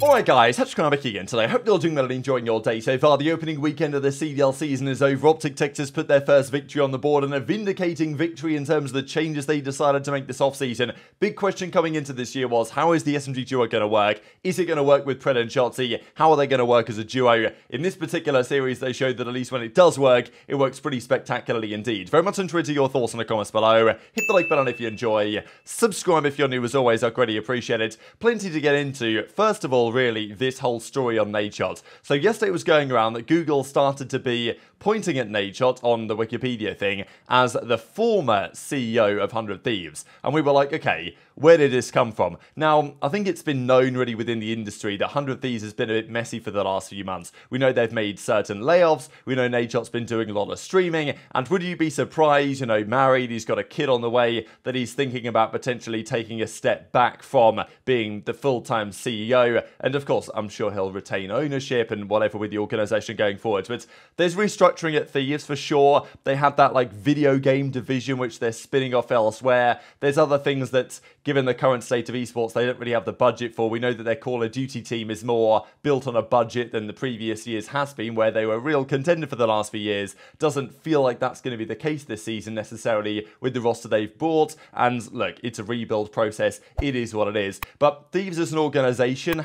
Alright guys, HyDra again today. Hope you're all doing well and enjoying your day so far. The opening weekend of the CDL season is over. OpTic Texas put their first victory on the board, and a vindicating victory in terms of the changes they decided to make this off-season. Big question coming into this year was, how is the SMG duo going to work? Is it going to work with Pred and Shotzzy? How are they going to work as a duo? In this particular series, they showed that at least when it does work, it works pretty spectacularly indeed. Very much interested in your thoughts in the comments below. Hit the like button if you enjoy. Subscribe if you're new, as always, I greatly appreciate it. Plenty to get into. First of all, really, this whole story on Nadeshot. So yesterday it was going around that Google started to be pointing at Nadeshot on the Wikipedia thing as the former CEO of 100 Thieves. And we were like, okay, where did this come from? Now, I think it's been known really within the industry that 100 Thieves has been a bit messy for the last few months. We know they've made certain layoffs. We know Nadeshot's been doing a lot of streaming. And would you be surprised, you know, married, he's got a kid on the way, that he's thinking about potentially taking a step back from being the full-time CEO. And of course, I'm sure he'll retain ownership and whatever with the organization going forward. But there's restructuring at Thieves for sure. They have that like video game division which they're spinning off elsewhere. There's other things that, given the current state of esports, they don't really have the budget for. We know that their Call of Duty team is more built on a budget than the previous years has been, where they were a real contender for the last few years. Doesn't feel like that's going to be the case this season necessarily with the roster they've bought. And look, it's a rebuild process. It is what it is. But Thieves as an organization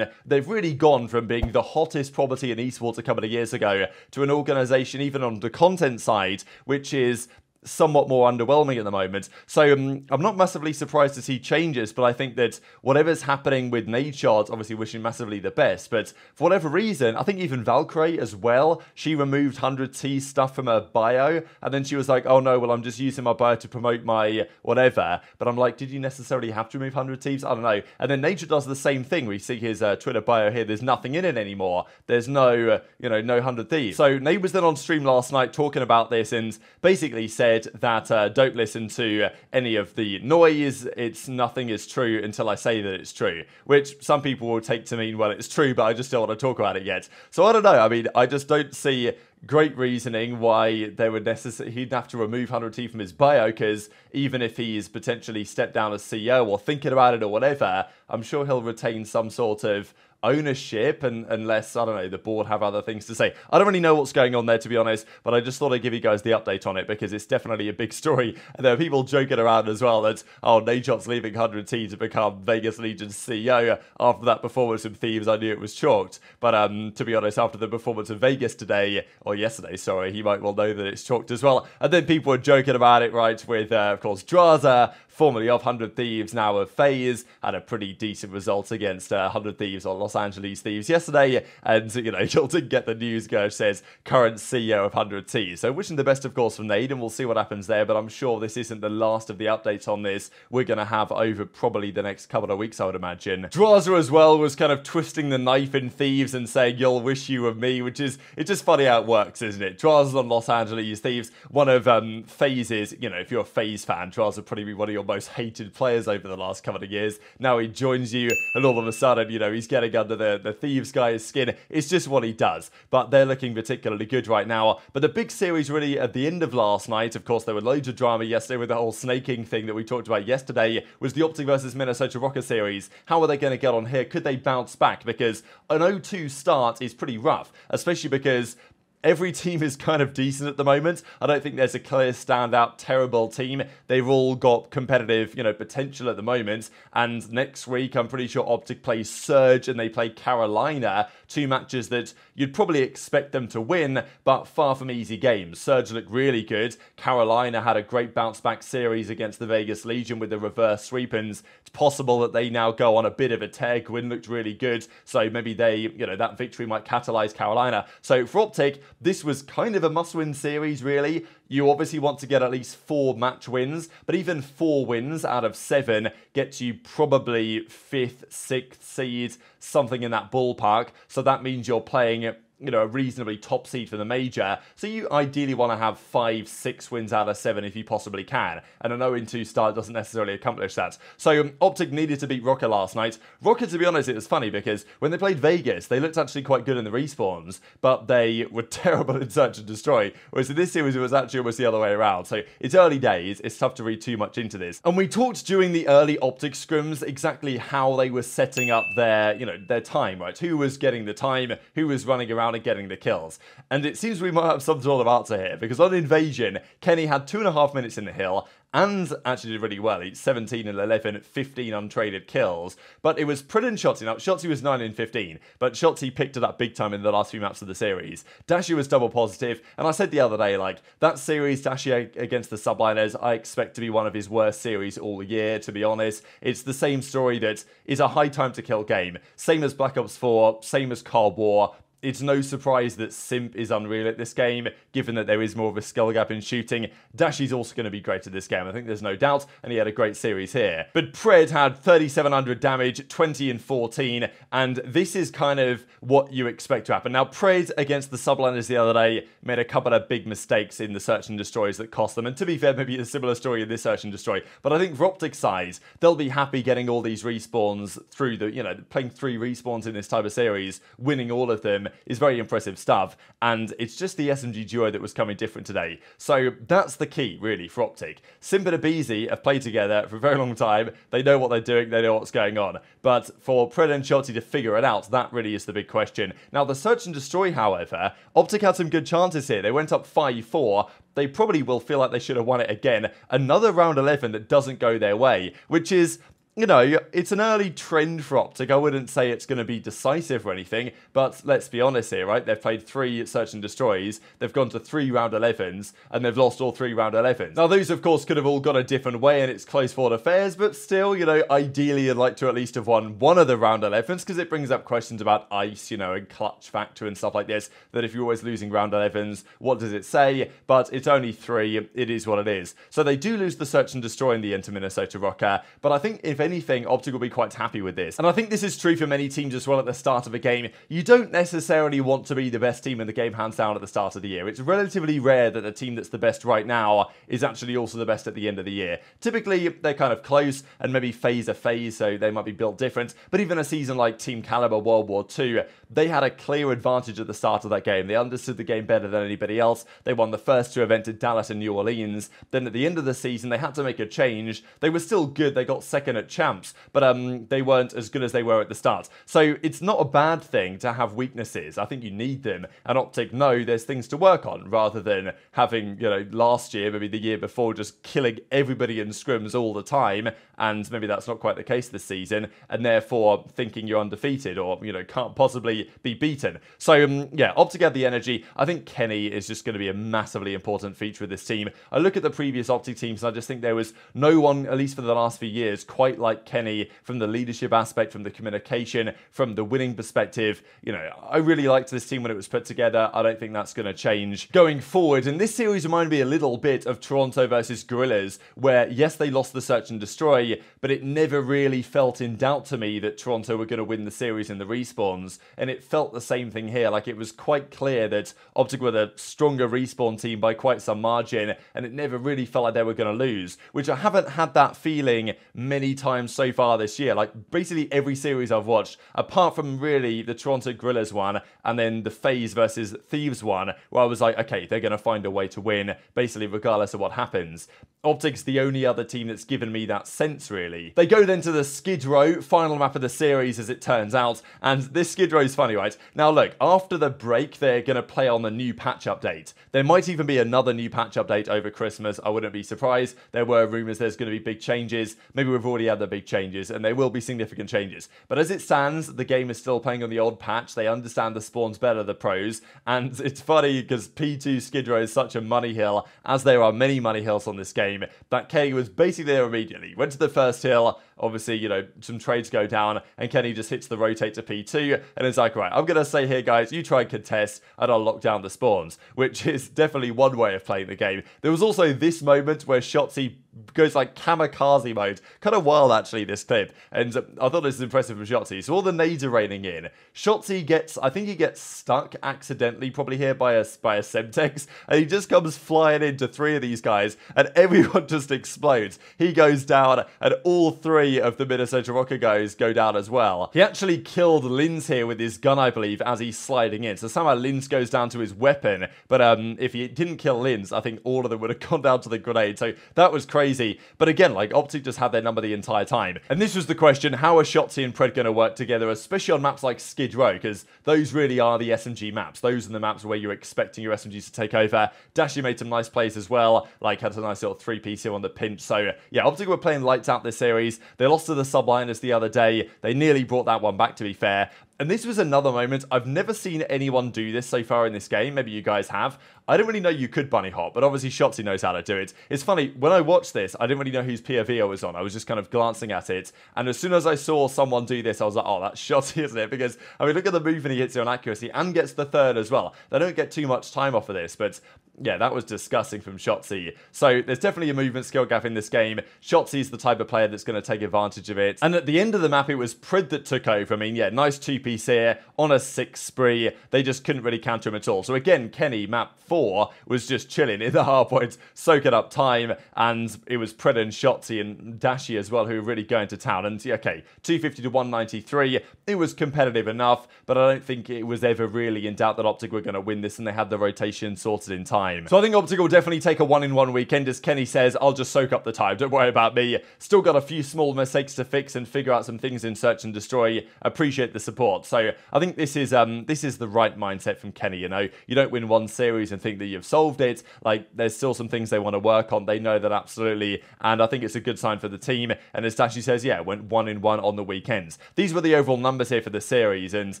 they've really gone from being the hottest property in esports a couple of years ago to an organization, even on the content side, which is somewhat more underwhelming at the moment. So I'm not massively surprised to see changes, but I think that whatever's happening with Nadeshot, obviously wishing massively the best, but for whatever reason, I think even Valkyrie as well, she removed 100T stuff from her bio, and then she was like, oh no, well I'm just using my bio to promote my whatever. But I'm like, did you necessarily have to remove 100Ts? I don't know. And then Nadeshot does the same thing. We see his Twitter bio here, there's nothing in it anymore. There's no, no 100Ts. So Nade was then on stream last night talking about this and basically said that don't listen to any of the noise, nothing is true until I say that it's true, which some people will take to mean, well, it's true, but I just don't want to talk about it yet. So I don't know, I mean, I just don't see great reasoning why they would he'd have to remove 100T from his bio, because even if he's potentially stepped down as CEO or thinking about it or whatever, I'm sure he'll retain some sort of ownership, and unless, I don't know, the board have other things to say. I don't really know what's going on there, to be honest, but I just thought I'd give you guys the update on it because it's definitely a big story. And there are people joking around as well that, oh, Nadeshot's leaving 100T to become Vegas Legion's CEO. After that performance in Thieves, I knew it was chalked. But to be honest, after the performance in Vegas today, or yesterday, sorry, he might well know that it's chalked as well. And then people were joking about it, right, with, of course, Drazah, formerly of 100 Thieves, now of FaZe, had a pretty decent result against 100 Thieves or Los Angeles Thieves yesterday, and you'll didn't get the news guy says current CEO of 100T. So wishing the best, of course, from Nade, and we'll see what happens there, but I'm sure this isn't the last of the updates on this we're going to have over probably the next couple of weeks, I would imagine. Drazah as well was kind of twisting the knife in Thieves and saying, you'll wish you were me, which is, it's just funny how it works, isn't it? Drazah's on Los Angeles Thieves, one of FaZe's, if you're a FaZe fan, Drazah probably be one of your most hated players over the last couple of years. Now he joins you, and all of a sudden, he's getting under the Thieves guy's skin. It's just what he does. But they're looking particularly good right now. But the big series really at the end of last night, of course, there were loads of drama yesterday with the whole snaking thing that we talked about yesterday, was the OpTic versus Minnesota Rokkr series. How are they going to get on here? Could they bounce back? Because an 0-2 start is pretty rough, especially because every team is kind of decent at the moment. I don't think there's a clear standout terrible team. They've all got competitive, potential at the moment. And next week, I'm pretty sure OpTic plays Surge and they play Carolina. Two matches that you'd probably expect them to win, but far from easy games. Surge looked really good. Carolina had a great bounce back series against the Vegas Legion with the reverse sweep, and it's possible that they now go on a bit of a tear. Gwyn looked really good, so maybe they, that victory might catalyze Carolina. So for OpTic, this was kind of a must-win series, really. You obviously want to get at least 4 match wins, but even 4 wins out of 7 gets you probably 5th, 6th seed, something in that ballpark. So that means you're playing you know, a reasonably top seed for the major. So you ideally want to have 5, 6 wins out of 7 if you possibly can. And an 0-2 start doesn't necessarily accomplish that. So OpTic needed to beat Rokkr last night. Rokkr, to be honest, it was funny because when they played Vegas, they looked actually quite good in the respawns, but they were terrible in search and destroy. Whereas in this series, it was actually almost the other way around. So it's early days. It's tough to read too much into this. And we talked during the early OpTic scrims exactly how they were setting up their, you know, their time, right? Who was getting the time, who was running around and getting the kills. And it seems we might have some sort of answer here, because on Invasion, Kenny had 2.5 minutes in the hill, and actually did really well. He's 17 and 11, 15 untraded kills. But it was Priestahh and Shotzzy. Now, Shotzzy was 9 and 15, but Shotzzy picked it up big time in the last few maps of the series. Dashy was double positive, and I said the other day, like, that series, Dashy against the Subliners, I expect to be one of his worst series all year, to be honest. It's the same story that is a high time to kill game. Same as Black Ops 4, same as Cold War. It's no surprise that Simp is unreal at this game, given that there is more of a skill gap in shooting. Dashy's also going to be great at this game, I think there's no doubt, and he had a great series here. But Pred had 3,700 damage, 20 and 14, and this is kind of what you expect to happen. Now, Pred against the Subliners the other day made a couple of big mistakes in the search and destroys that cost them, and to be fair, maybe a similar story in this search and destroy, but I think for OpTic size, they'll be happy getting all these respawns through the, you know, playing 3 respawns in this type of series, winning all of them, is very impressive stuff, and it's just the SMG duo that was coming different today. So that's the key, really, for OpTic. Simp and aBeZy have played together for a very long time. They know what they're doing, they know what's going on. But for Priestahh and Shotzzy to figure it out, that really is the big question. Now, the search and destroy, however, OpTic had some good chances here. They went up 5-4. They probably will feel like they should have won it again. Another round 11 that doesn't go their way, which is, you know, it's an early trend for OpTic. I wouldn't say it's going to be decisive or anything, but let's be honest here, right? They've played 3 search and destroys, they've gone to 3 round 11s, and they've lost all 3 round 11s. Now, those, of course, could have all gone a different way, and it's close fought affairs, but still, you know, ideally, you'd like to at least have won one of the round 11s, because it brings up questions about ice, you know, and clutch factor and stuff like this, that if you're always losing round 11s, what does it say? But it's only 3, it is what it is. So they do lose the search and destroy in the end to Minnesota Rokkr, but I think, if anything, OpTic will be quite happy with this. And I think this is true for many teams as well at the start of a game. You don't necessarily want to be the best team in the game hands down at the start of the year. It's relatively rare that the team that's the best right now is actually also the best at the end of the year. Typically, they're kind of close, and maybe FaZe are FaZe, so they might be built different. But even a season like Team Caliber World War II, they had a clear advantage at the start of that game. They understood the game better than anybody else. They won the first 2 events at Dallas and New Orleans. Then at the end of the season, they had to make a change. They were still good. They got second at Champs, but they weren't as good as they were at the start. So it's not a bad thing to have weaknesses. I think you need them. And OpTic know there's things to work on, rather than having, you know, last year, maybe the year before, just killing everybody in scrims all the time. And maybe that's not quite the case this season, and therefore thinking you're undefeated or, you know, can't possibly be beaten. So, yeah, OpTic had the energy. I think Kenny is just going to be a massively important feature of this team. I look at the previous OpTic teams, and I just think there was no one, at least for the last few years, quite like Kenny from the leadership aspect, from the communication, from the winning perspective. You know, I really liked this team when it was put together. I don't think that's going to change going forward. And this series reminded me a little bit of Toronto versus Gorillas, where, yes, they lost the search and destroy, but it never really felt in doubt to me that Toronto were going to win the series in the respawns. And it felt the same thing here. Like, it was quite clear that OpTic were the stronger respawn team by quite some margin, and it never really felt like they were going to lose, which I haven't had that feeling many times so far this year. Like, basically every series I've watched, apart from really the Toronto Gorillas one, and then the FaZe versus Thieves one, where I was like, okay, they're going to find a way to win, basically regardless of what happens. OpTic's the only other team that's given me that sense, really. They go then to the Skid Row, final map of the series as it turns out, and this Skid Row is funny, right? Now look, after the break, they're going to play on the new patch update. There might even be another new patch update over Christmas, I wouldn't be surprised. There were rumours there's going to be big changes. Maybe we've already had the big changes, and there will be significant changes. But as it stands, the game is still playing on the old patch. They understand the spawns better, the pros, and it's funny because P2 Skid Row is such a money hill, as there are many money hills on this game, that Kenny was basically there immediately. Went to the first hill, obviously, you know, some trades go down, and Kenny just hits the rotate to P2, and it's like, right, I'm going to stay here, guys, you try and contest, and I'll lock down the spawns, which is definitely one way of playing the game. There was also this moment where Shotzzy goes like kamikaze mode. Kind of wild, actually, this clip. And I thought this was impressive from Shotzzy. So all the nades are raining in. Shotzzy gets, I think he gets stuck accidentally, probably here by a Semtex. And he just comes flying into 3 of these guys. And everyone just explodes. He goes down. And all 3 of the Minnesota Rokkr guys go down as well. He actually killed Linz here with his gun, I believe, as he's sliding in. So somehow Linz goes down to his weapon. But if he didn't kill Linz, I think all of them would have gone down to the grenade. So that was crazy. But again, like, OpTic just had their number the entire time. And this was the question, how are Shotzzy and Pred going to work together, especially on maps like Skid Row, because those really are the SMG maps. Those are the maps where you're expecting your SMGs to take over. Dashy made some nice plays as well, like had a nice little 3-piece here on the pinch. So yeah, OpTic were playing lights out this series. They lost to the Subliners the other day. They nearly brought that one back, to be fair. And this was another moment. I've never seen anyone do this so far in this game. Maybe you guys have. I didn't really know you could bunny hop, but obviously Shotzzy knows how to do it. It's funny, when I watched this, I didn't really know whose POV I was on. I was just kind of glancing at it. And as soon as I saw someone do this, I was like, oh, that's Shotzzy, isn't it? Because, I mean, look at the movement he hits here on accuracy and gets the 3rd as well. They don't get too much time off of this, but yeah, that was disgusting from Shotzzy. So there's definitely a movement skill gap in this game. Shotzzy's the type of player that's going to take advantage of it. And at the end of the map, it was Pred that took over. I mean, yeah, nice 2-piece here on a 6 spree. They just couldn't really counter him at all. So again, Kenny, map 4, was just chilling in the hardpoints, soaking up time. And it was Pred and Shotzzy and Dashy as well who were really going to town. And okay, 250 to 193. It was competitive enough, but I don't think it was ever really in doubt that OpTic were going to win this, and they had the rotation sorted in time. So I think OpTic will definitely take a 1-in-1 weekend. As Kenny says, I'll just soak up the time. Don't worry about me. Still got a few small mistakes to fix and figure out some things in search and destroy. Appreciate the support. So I think this is the right mindset from Kenny, you know. You don't win one series and think that you've solved it. Like, there's still some things they want to work on. They know that absolutely. And I think it's a good sign for the team. And as Dashy says, yeah, went 1-in-1 on the weekends. These were the overall numbers here for the series. And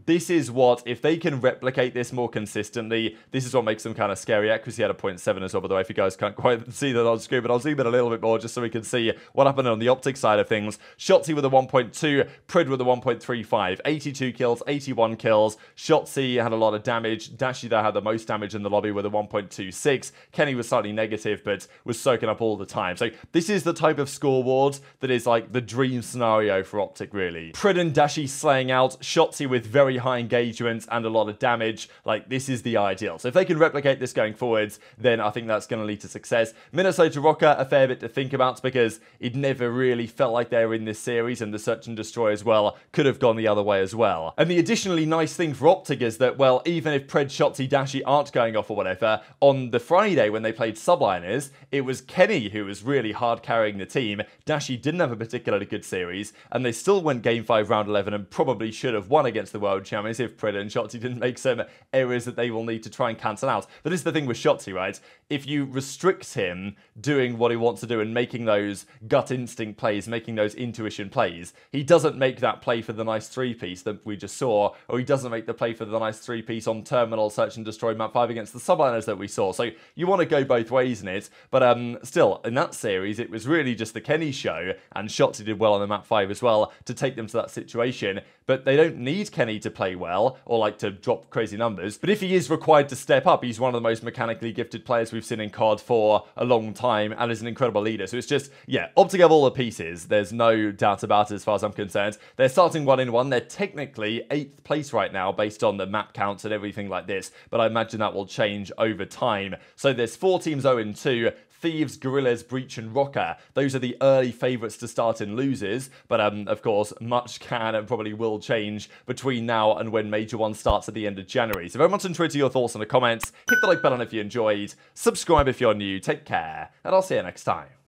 this is what, if they can replicate this more consistently, this is what makes them kind of scary. Accuracy had a 0.7 as well, by the way, if you guys can't quite see that on screen, but I'll zoom in a little bit more just so we can see what happened on the OpTic side of things. Shotzzy with a 1.2, Pred with a 1.35, 82 kills, 81 kills. Shotzzy had a lot of damage. Dashy there had the most damage in the lobby with a 1.26. Kenny was slightly negative, but was soaking up all the time. So this is the type of scoreboard that is like the dream scenario for OpTic, really. Pred and Dashy slaying out, Shotzzy with very high engagement and a lot of damage. Like, this is the ideal. So if they can replicate this going forwards, then I think that's going to lead to success. Minnesota Rokkr, a fair bit to think about, because it never really felt like they were in this series, and the search and destroy as well could have gone the other way as well. And the additionally nice thing for OpTic is that, well, even if Pred, Shotzzy, Dashy aren't going off or whatever, on the Friday when they played Subliners, it was Kenny who was really hard carrying the team. Dashy didn't have a particularly good series, and they still went Game 5, Round 11, and probably should have won against the World Champions if Pred and Shotzzy didn't make some errors that they will need to try and cancel out. But this is the thing with Shotzzy, right? If you restrict him doing what he wants to do and making those gut instinct plays, making those intuition plays, he doesn't make that play for the nice 3-piece that we just saw, or he doesn't make the play for the nice 3-piece on Terminal, Search and Destroy map 5 against the Subliners that we saw. So you want to go both ways in it, but still, in that series, it was really just the Kenny show, and Shotzzy did well on the map 5 as well to take them to that situation. But they don't need Kenny to play well, or like to drop crazy numbers. But if he is required to step up, he's one of the most mechanically gifted players we've seen in COD for a long time, and is an incredible leader. So it's just, yeah, OpTic have all the pieces. There's no doubt about it as far as I'm concerned. They're starting 1-in-1. They're technically 8th place right now based on the map counts and everything like this, but I imagine that will change over time. So there's 4 teams 0-2. Thieves, Gorillas, Breach, and Rokkr. Those are the early favourites to start in losers, but of course, much can and probably will change between now and when Major 1 starts at the end of January. So very much enjoyed your thoughts in the comments. Hit the like button if you enjoyed. Subscribe if you're new. Take care, and I'll see you next time.